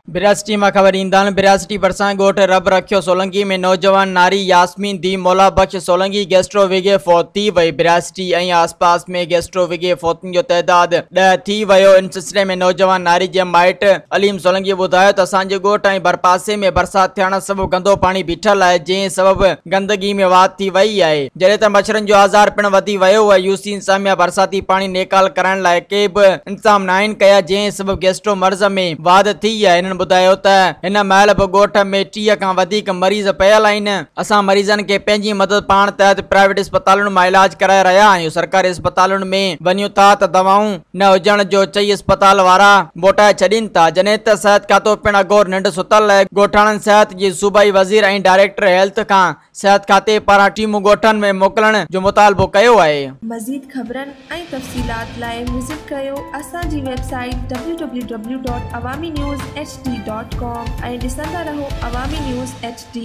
बिरासटी में खबर ईंदान। बिरासटी बरसां गोठ रब रखियो सोलंकी में नौजवान नारी यास्मीन दी मौला बख्श सोलंकी गैस्ट्रो विगे फौत थी वई। बिरासटी ऐं आसपास में गैस्ट्रो विगे फौतन जो तइदाद 10 थी वियो। इन सिलसिले में नौजवान नारी जे माइट अलीम सोलंकी ॿुधायो त असांजे ॻोठ ऐं भरपासे में बरसात थियण सबबि गंदो पानी बीठल आहे, जंहिं सबबि गंदगी में वात थी वई आहे, जॾहिं त मच्छरनि जो आज़ार पिण वधी वियो आहे। यूसी इंतिज़ामिया बरसाती पानी नेकाल करण लाइ के बि इंतज़ाम न आहिनि कया, जंहिं सबबि गैस्ट्रो मर्ज़ में वाध थी आहे। इन्हनि ॿुधायो त हिन महिल बि ॻोठ में 30 खां वधीक मरीज़ पियल आहिनि। असां मरीज़नि खे पंहिंजी मदद पाण तहत प्राइवेट अस्पतालुनि मां इलाज कराए रहिया आहियूं। सरकारी अस्पतालुनि में वञूं था त दवाऊं न हुजण जो चई अस्पताल वारा मोटाए छॾीनि था, जॾहिं त सिहत खातो पिण अगोर निंड सुतल आहे। ॻोठाणनि सिहत जी सूबाई वज़ीर ऐं डायरेक्टर हेल्थ खां सिहत खाते पारां टीमूं ॻोठनि में मोकिलण जो मुतालबो कयो आहे। मज़ीद ख़बरनि ऐं तफ़सीलात लाइ विज़िट कयो असांजी वेबसाइट www.awamiNewsHD.com ऐं ॾिसंदा रहो अवामी न्यूज़ HD।